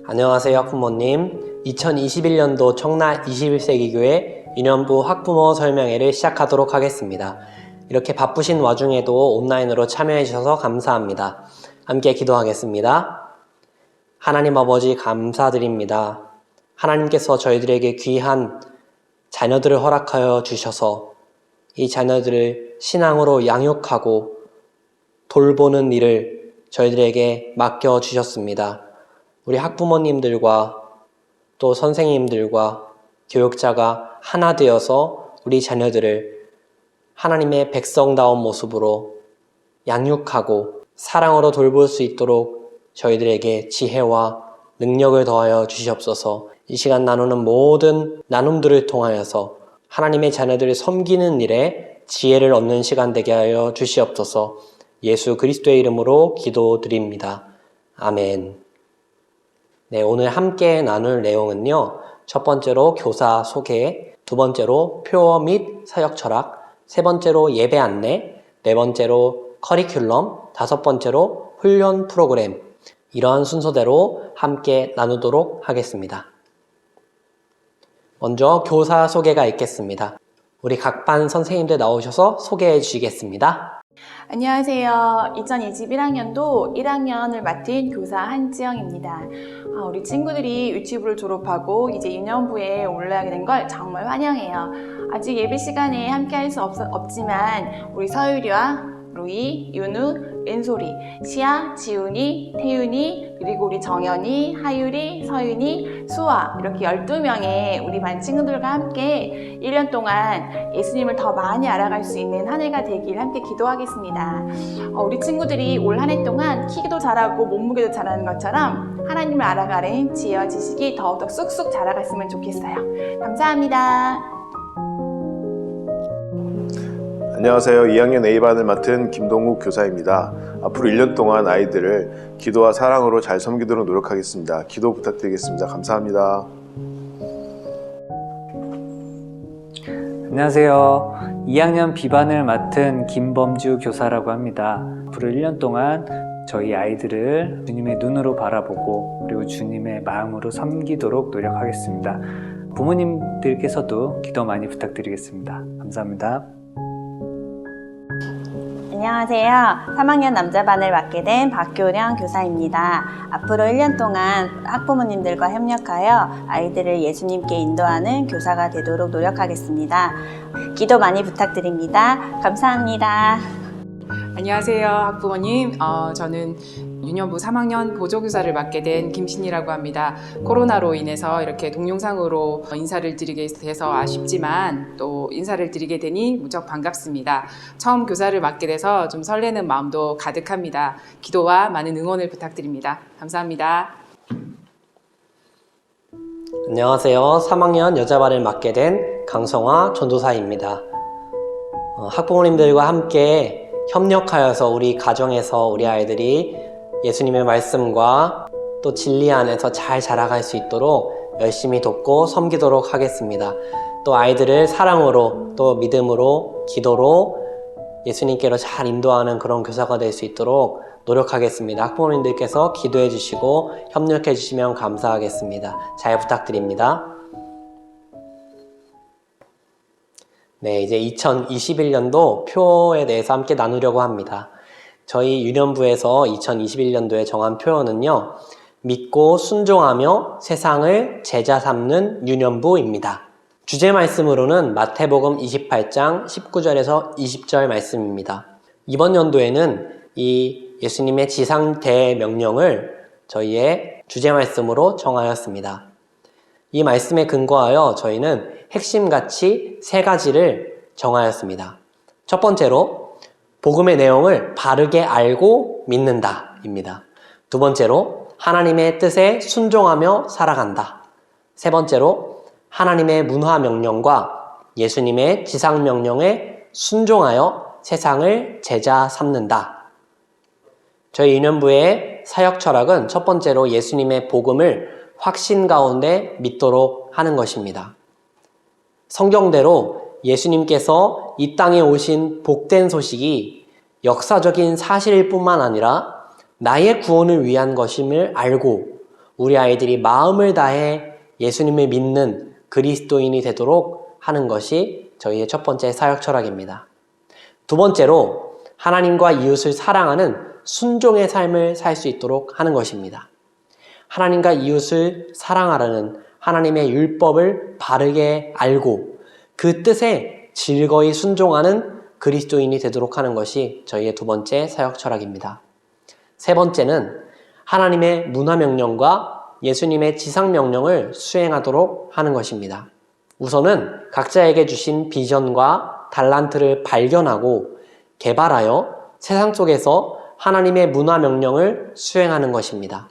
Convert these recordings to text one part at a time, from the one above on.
안녕하세요, 학부모님. 2021년도 청라 21세기 교회 유년부 학부모 설명회를 시작하도록 하겠습니다. 이렇게 바쁘신 와중에도 온라인으로 참여해 주셔서 감사합니다. 함께 기도하겠습니다. 하나님 아버지 감사드립니다. 하나님께서 저희들에게 귀한 자녀들을 허락하여 주셔서 이 자녀들을 신앙으로 양육하고 돌보는 일을 저희들에게 맡겨 주셨습니다. 우리 학부모님들과 또 선생님들과 교육자가 하나 되어서 우리 자녀들을 하나님의 백성다운 모습으로 양육하고 사랑으로 돌볼 수 있도록 저희들에게 지혜와 능력을 더하여 주시옵소서. 이 시간 나누는 모든 나눔들을 통하여서 하나님의 자녀들을 섬기는 일에 지혜를 얻는 시간 되게 하여 주시옵소서. 예수 그리스도의 이름으로 기도드립니다. 아멘. 네, 오늘 함께 나눌 내용은요. 첫 번째로 교사 소개, 두 번째로 표어 및 사역 철학, 세 번째로 예배 안내, 네 번째로 커리큘럼, 다섯 번째로 훈련 프로그램, 이러한 순서대로 함께 나누도록 하겠습니다. 먼저 교사 소개가 있겠습니다. 우리 각 반 선생님들 나오셔서 소개해 주시겠습니다. 안녕하세요. 2021학년도 1학년을 맡은 교사 한지영입니다. 우리 친구들이 유치부를 졸업하고 이제 유년부에 올라가게 된 걸 정말 환영해요. 아직 예배 시간에 함께 할 수 없지만 우리 서유리와 루이, 윤우, 은솔이, 시아, 지훈이, 태윤이, 그리고 우리 정연이, 하유리, 서윤이, 수아 이렇게 12명의 우리 반 친구들과 함께 1년 동안 예수님을 더 많이 알아갈 수 있는 한 해가 되길 함께 기도하겠습니다. 우리 친구들이 올 한 해 동안 키도 잘하고 몸무게도 잘하는 것처럼 하나님을 알아가는 지혜와 지식이 더욱더 쑥쑥 자라갔으면 좋겠어요. 감사합니다. 안녕하세요. 2학년 A반을 맡은 김동욱 교사입니다. 앞으로 1년 동안 아이들을 기도와 사랑으로 잘 섬기도록 노력하겠습니다. 기도 부탁드리겠습니다. 감사합니다. 안녕하세요. 2학년 B반을 맡은 김범주 교사라고 합니다. 앞으로 1년 동안 저희 아이들을 주님의 눈으로 바라보고 그리고 주님의 마음으로 섬기도록 노력하겠습니다. 부모님들께서도 기도 많이 부탁드리겠습니다. 감사합니다. 안녕하세요. 3학년 남자반을 맡게 된 박교령 교사입니다. 앞으로 1년 동안 학부모님들과 협력하여 아이들을 예수님께 인도하는 교사가 되도록 노력하겠습니다. 기도 많이 부탁드립니다. 감사합니다. 안녕하세요, 학부모님. 저는 유년부 3학년 보조교사를 맡게 된 김신이라고 합니다. 코로나로 인해서 이렇게 동영상으로 인사를 드리게 돼서 아쉽지만 또 인사를 드리게 되니 무척 반갑습니다. 처음 교사를 맡게 돼서 좀 설레는 마음도 가득합니다. 기도와 많은 응원을 부탁드립니다. 감사합니다. 안녕하세요. 3학년 여자반을 맡게 된 강성화 전도사입니다. 학부모님들과 함께 협력하여서 우리 가정에서 우리 아이들이 예수님의 말씀과 또 진리 안에서 잘 자라갈 수 있도록 열심히 돕고 섬기도록 하겠습니다. 또 아이들을 사랑으로 또 믿음으로 기도로 예수님께로 잘 인도하는 그런 교사가 될 수 있도록 노력하겠습니다. 학부모님들께서 기도해 주시고 협력해 주시면 감사하겠습니다. 잘 부탁드립니다. 네, 이제 2021년도 표에 대해서 함께 나누려고 합니다. 저희 유년부에서 2021년도에 정한 표어는요, 믿고 순종하며 세상을 제자 삼는 유년부입니다. 주제 말씀으로는 마태복음 28장 19절에서 20절 말씀입니다. 이번 연도에는 이 예수님의 지상 대명령을 저희의 주제 말씀으로 정하였습니다. 이 말씀에 근거하여 저희는 핵심 가치 세 가지를 정하였습니다. 첫 번째로 복음의 내용을 바르게 알고 믿는다 입니다. 두 번째로 하나님의 뜻에 순종하며 살아간다. 세 번째로 하나님의 문화 명령과 예수님의 지상 명령에 순종하여 세상을 제자 삼는다. 저희 유년부의 사역 철학은 첫 번째로 예수님의 복음을 확신 가운데 믿도록 하는 것입니다. 성경대로 예수님께서 이 땅에 오신 복된 소식이 역사적인 사실일 뿐만 아니라 나의 구원을 위한 것임을 알고 우리 아이들이 마음을 다해 예수님을 믿는 그리스도인이 되도록 하는 것이 저희의 첫 번째 사역 철학입니다. 두 번째로 하나님과 이웃을 사랑하는 순종의 삶을 살 수 있도록 하는 것입니다. 하나님과 이웃을 사랑하라는 하나님의 율법을 바르게 알고 그 뜻에 즐거이 순종하는 그리스도인이 되도록 하는 것이 저희의 두 번째 사역 철학입니다. 세 번째는 하나님의 문화명령과 예수님의 지상명령을 수행하도록 하는 것입니다. 우선은 각자에게 주신 비전과 달란트를 발견하고 개발하여 세상 속에서 하나님의 문화명령을 수행하는 것입니다.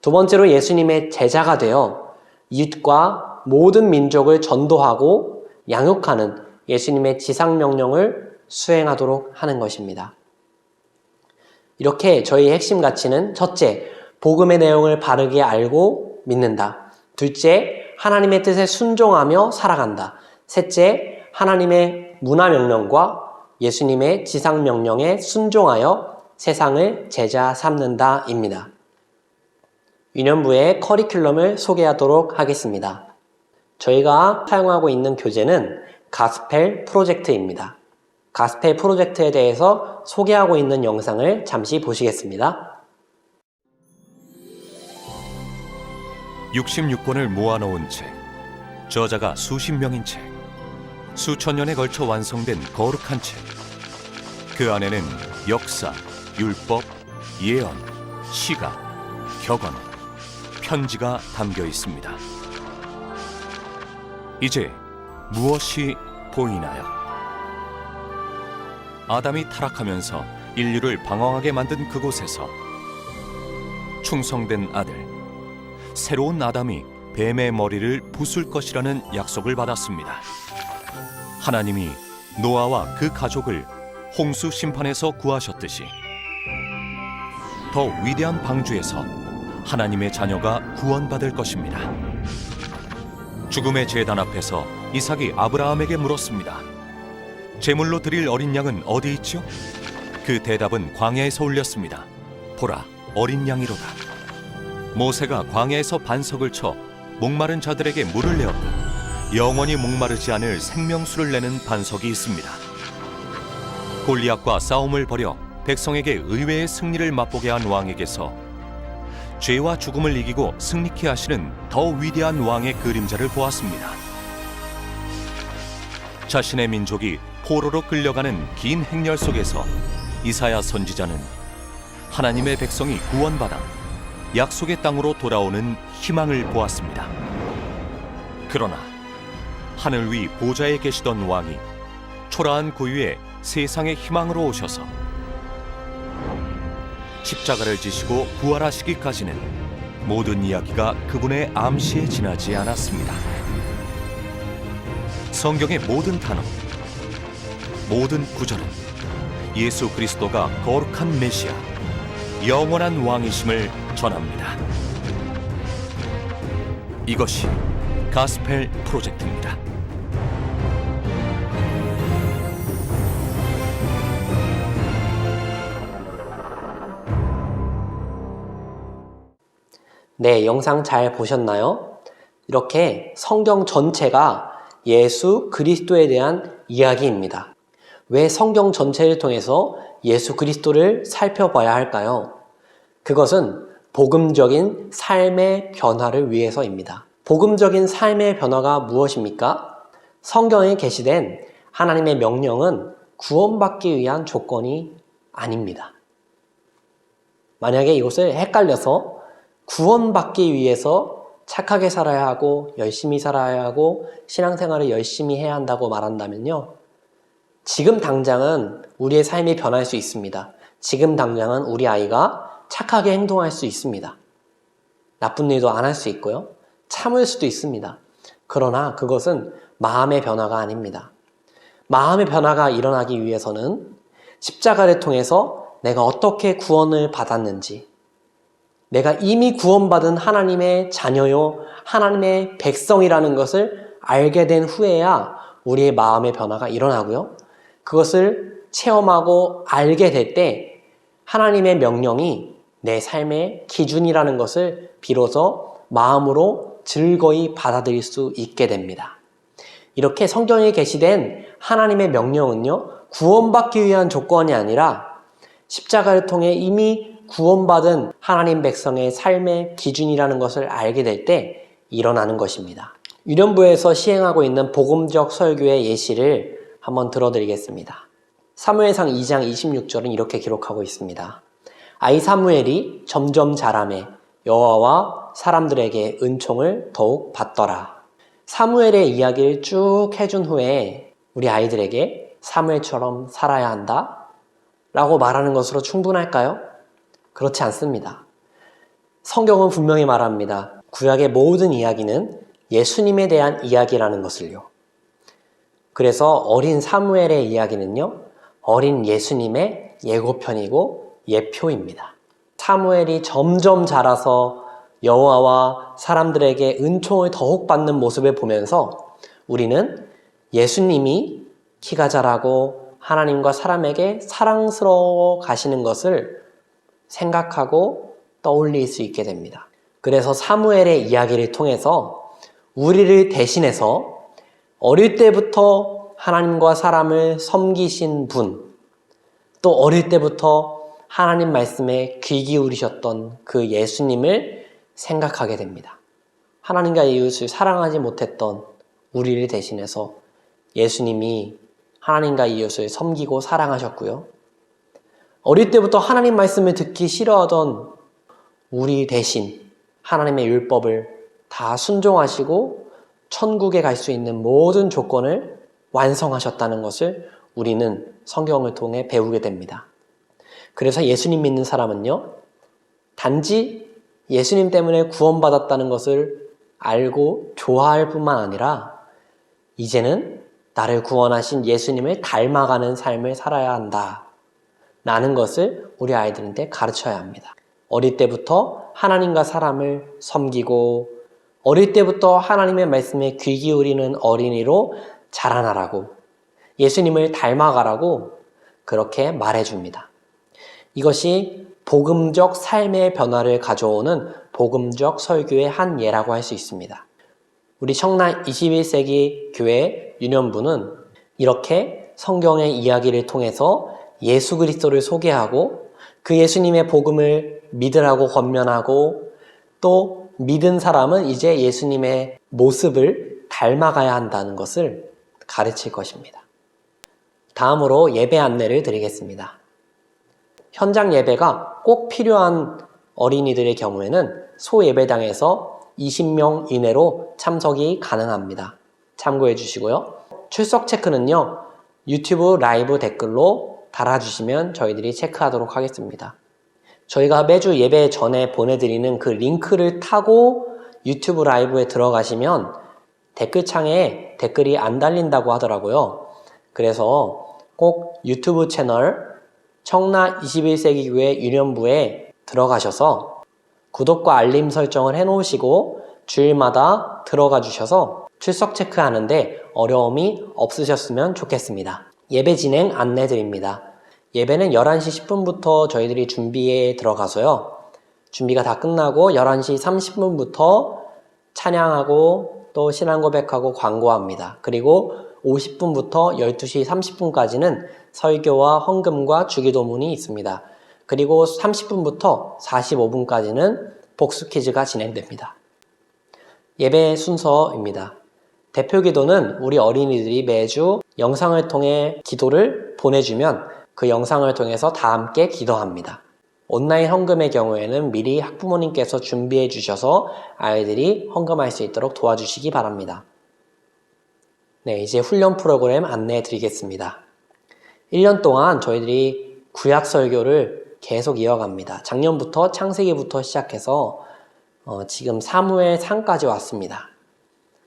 두 번째로 예수님의 제자가 되어 이웃과 모든 민족을 전도하고 양육하는 예수님의 지상명령을 수행하도록 하는 것입니다. 이렇게 저희의 핵심 가치는 첫째, 복음의 내용을 바르게 알고 믿는다. 둘째, 하나님의 뜻에 순종하며 살아간다. 셋째, 하나님의 문화명령과 예수님의 지상명령에 순종하여 세상을 제자 삼는다입니다. 유년부의 커리큘럼을 소개하도록 하겠습니다. 저희가 사용하고 있는 교재는 가스펠 프로젝트입니다. 가스펠 프로젝트에 대해서 소개하고 있는 영상을 잠시 보시겠습니다. 66권을 모아놓은 책, 저자가 수십 명인 책, 수천 년에 걸쳐 완성된 거룩한 책. 그 안에는 역사, 율법, 예언, 시가, 격언, 편지가 담겨 있습니다. 이제 무엇이 보이나요? 아담이 타락하면서 인류를 방황하게 만든 그곳에서 충성된 아들, 새로운 아담이 뱀의 머리를 부술 것이라는 약속을 받았습니다. 하나님이 노아와 그 가족을 홍수 심판에서 구하셨듯이 더 위대한 방주에서 하나님의 자녀가 구원받을 것입니다. 죽음의 제단 앞에서 이삭이 아브라함에게 물었습니다. 제물로 드릴 어린 양은 어디 있죠? 그 대답은 광야에서 울렸습니다. 보라, 어린 양이로다. 모세가 광야에서 반석을 쳐 목마른 자들에게 물을 내었다. 영원히 목마르지 않을 생명수를 내는 반석이 있습니다. 골리앗과 싸움을 벌여 백성에게 의외의 승리를 맛보게 한 왕에게서 죄와 죽음을 이기고 승리케 하시는 더 위대한 왕의 그림자를 보았습니다. 자신의 민족이 포로로 끌려가는 긴 행렬 속에서 이사야 선지자는 하나님의 백성이 구원받아 약속의 땅으로 돌아오는 희망을 보았습니다. 그러나 하늘 위 보좌에 계시던 왕이 초라한 구유에 세상의 희망으로 오셔서 십자가를 지시고 부활하시기까지는 모든 이야기가 그분의 암시에 지나지 않았습니다. 성경의 모든 단어, 모든 구절은 예수 그리스도가 거룩한 메시아, 영원한 왕이심을 전합니다. 이것이 가스펠 프로젝트입니다. 네, 영상 잘 보셨나요? 이렇게 성경 전체가 예수 그리스도에 대한 이야기입니다. 왜 성경 전체를 통해서 예수 그리스도를 살펴봐야 할까요? 그것은 복음적인 삶의 변화를 위해서입니다. 복음적인 삶의 변화가 무엇입니까? 성경에 게시된 하나님의 명령은 구원받기 위한 조건이 아닙니다. 만약에 이것을 헷갈려서 구원받기 위해서 착하게 살아야 하고 열심히 살아야 하고 신앙생활을 열심히 해야 한다고 말한다면요, 지금 당장은 우리의 삶이 변할 수 있습니다. 지금 당장은 우리 아이가 착하게 행동할 수 있습니다. 나쁜 일도 안 할 수 있고요, 참을 수도 있습니다. 그러나 그것은 마음의 변화가 아닙니다. 마음의 변화가 일어나기 위해서는 십자가를 통해서 내가 어떻게 구원을 받았는지, 내가 이미 구원받은 하나님의 자녀요, 하나님의 백성이라는 것을 알게 된 후에야 우리의 마음의 변화가 일어나고요. 그것을 체험하고 알게 될 때 하나님의 명령이 내 삶의 기준이라는 것을 비로소 마음으로 즐거이 받아들일 수 있게 됩니다. 이렇게 성경에 게시된 하나님의 명령은요, 구원받기 위한 조건이 아니라 십자가를 통해 이미 구원받은 하나님 백성의 삶의 기준이라는 것을 알게 될 때 일어나는 것입니다. 유년부에서 시행하고 있는 복음적 설교의 예시를 한번 들어드리겠습니다. 사무엘상 2장 26절은 이렇게 기록하고 있습니다. 아이 사무엘이 점점 자라매 여호와와 사람들에게 은총을 더욱 받더라. 사무엘의 이야기를 쭉 해준 후에 우리 아이들에게 사무엘처럼 살아야 한다 라고 말하는 것으로 충분할까요? 그렇지 않습니다. 성경은 분명히 말합니다. 구약의 모든 이야기는 예수님에 대한 이야기라는 것을요. 그래서 어린 사무엘의 이야기는요, 어린 예수님의 예고편이고 예표입니다. 사무엘이 점점 자라서 여호와와 사람들에게 은총을 더욱 받는 모습을 보면서 우리는 예수님이 키가 자라고 하나님과 사람에게 사랑스러워 가시는 것을 생각하고 떠올릴 수 있게 됩니다. 그래서 사무엘의 이야기를 통해서 우리를 대신해서 어릴 때부터 하나님과 사람을 섬기신 분, 또 어릴 때부터 하나님 말씀에 귀 기울이셨던 그 예수님을 생각하게 됩니다. 하나님과 이웃을 사랑하지 못했던 우리를 대신해서 예수님이 하나님과 이웃을 섬기고 사랑하셨고요. 어릴 때부터 하나님 말씀을 듣기 싫어하던 우리 대신 하나님의 율법을 다 순종하시고 천국에 갈 수 있는 모든 조건을 완성하셨다는 것을 우리는 성경을 통해 배우게 됩니다. 그래서 예수님 믿는 사람은요, 단지 예수님 때문에 구원받았다는 것을 알고 좋아할 뿐만 아니라 이제는 나를 구원하신 예수님을 닮아가는 삶을 살아야 한다 라는 것을 우리 아이들한테 가르쳐야 합니다. 어릴 때부터 하나님과 사람을 섬기고 어릴 때부터 하나님의 말씀에 귀 기울이는 어린이로 자라나라고, 예수님을 닮아가라고 그렇게 말해줍니다. 이것이 복음적 삶의 변화를 가져오는 복음적 설교의 한 예라고 할 수 있습니다. 우리 청라 21세기 교회 유년부는 이렇게 성경의 이야기를 통해서 예수 그리스도를 소개하고 그 예수님의 복음을 믿으라고 권면하고 또 믿은 사람은 이제 예수님의 모습을 닮아가야 한다는 것을 가르칠 것입니다. 다음으로 예배 안내를 드리겠습니다. 현장 예배가 꼭 필요한 어린이들의 경우에는 소예배당에서 20명 이내로 참석이 가능합니다. 참고해 주시고요. 출석 체크는요, 유튜브 라이브 댓글로 달아주시면 저희들이 체크하도록 하겠습니다. 저희가 매주 예배 전에 보내드리는 그 링크를 타고 유튜브 라이브에 들어가시면 댓글창에 댓글이 안 달린다고 하더라고요. 그래서 꼭 유튜브 채널 청라 21세기 교회 유년부에 들어가셔서 구독과 알림 설정을 해놓으시고 주일마다 들어가 주셔서 출석 체크하는데 어려움이 없으셨으면 좋겠습니다. 예배 진행 안내 드립니다. 예배는 11시 10분부터 저희들이 준비에 들어가서요. 준비가 다 끝나고 11시 30분부터 찬양하고 또 신앙 고백하고 광고합니다. 그리고 50분부터 12시 30분까지는 설교와 헌금과 주기도문이 있습니다. 그리고 30분부터 45분까지는 복수 퀴즈가 진행됩니다. 예배 순서입니다. 대표 기도는 우리 어린이들이 매주 영상을 통해 기도를 보내주면 그 영상을 통해서 다 함께 기도합니다. 온라인 헌금의 경우에는 미리 학부모님께서 준비해 주셔서 아이들이 헌금할 수 있도록 도와주시기 바랍니다. 네, 이제 훈련 프로그램 안내해 드리겠습니다. 1년 동안 저희들이 구약 설교를 계속 이어갑니다. 작년부터 창세기부터 시작해서 지금 사무엘상까지 왔습니다.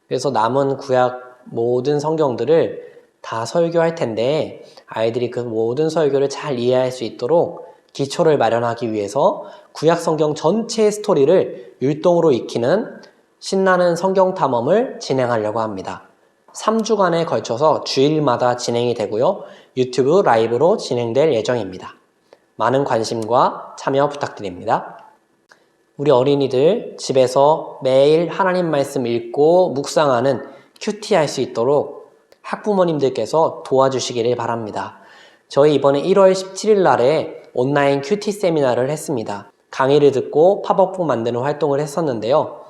그래서 남은 구약 모든 성경들을 다 설교할 텐데 아이들이 그 모든 설교를 잘 이해할 수 있도록 기초를 마련하기 위해서 구약 성경 전체의 스토리를 율동으로 익히는 신나는 성경 탐험을 진행하려고 합니다. 3주간에 걸쳐서 주일마다 진행이 되고요. 유튜브 라이브로 진행될 예정입니다. 많은 관심과 참여 부탁드립니다. 우리 어린이들 집에서 매일 하나님 말씀 읽고 묵상하는 큐티 할 수 있도록 학부모님들께서 도와주시기를 바랍니다. 저희 이번에 1월 17일 날에 온라인 큐티 세미나를 했습니다. 강의를 듣고 팝업북 만드는 활동을 했었는데요.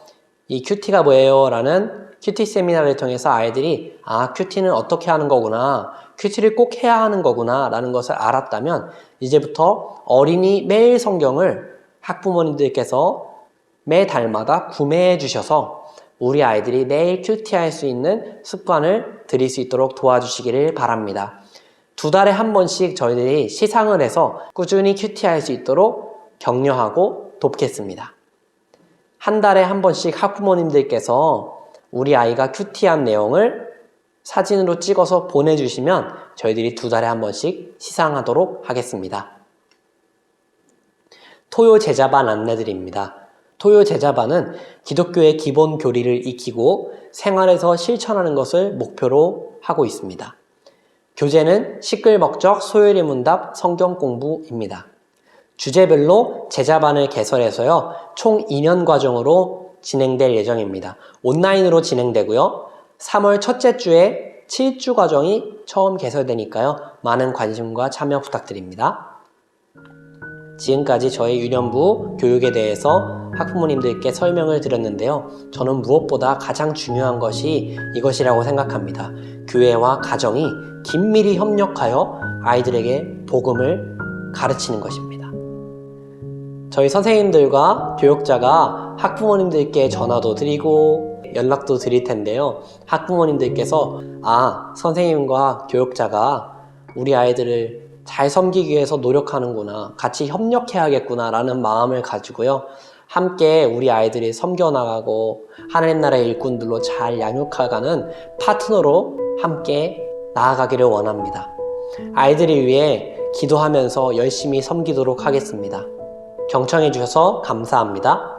이 큐티가 뭐예요? 라는 큐티 세미나를 통해서 아이들이 큐티는 어떻게 하는 거구나, 큐티를 꼭 해야 하는 거구나 라는 것을 알았다면 이제부터 어린이 매일 성경을 학부모님들께서 매 달마다 구매해 주셔서 우리 아이들이 매일 큐티할 수 있는 습관을 들일 수 있도록 도와주시기를 바랍니다. 2달에 한 번씩 저희들이 시상을 해서 꾸준히 큐티할 수 있도록 격려하고 돕겠습니다. 한 달에 한 번씩 학부모님들께서 우리 아이가 큐티한 내용을 사진으로 찍어서 보내주시면 저희들이 2달에 한 번씩 시상하도록 하겠습니다. 토요 제자반 안내드립니다. 토요 제자반은 기독교의 기본 교리를 익히고 생활에서 실천하는 것을 목표로 하고 있습니다. 교재는 시끌벅적 소요리 문답 성경 공부입니다. 주제별로 제자반을 개설해서요, 총 2년 과정으로 진행될 예정입니다. 온라인으로 진행되고요. 3월 첫째 주에 7주 과정이 처음 개설되니까요. 많은 관심과 참여 부탁드립니다. 지금까지 저희 유년부 교육에 대해서 학부모님들께 설명을 드렸는데요. 저는 무엇보다 가장 중요한 것이 이것이라고 생각합니다. 교회와 가정이 긴밀히 협력하여 아이들에게 복음을 가르치는 것입니다. 저희 선생님들과 교육자가 학부모님들께 전화도 드리고 연락도 드릴 텐데요. 학부모님들께서 선생님과 교육자가 우리 아이들을 잘 섬기기 위해서 노력하는구나, 같이 협력해야겠구나 라는 마음을 가지고요, 함께 우리 아이들이 섬겨나가고 하나님 나라의 일꾼들로 잘 양육해가는 파트너로 함께 나아가기를 원합니다. 아이들을 위해 기도하면서 열심히 섬기도록 하겠습니다. 경청해 주셔서 감사합니다.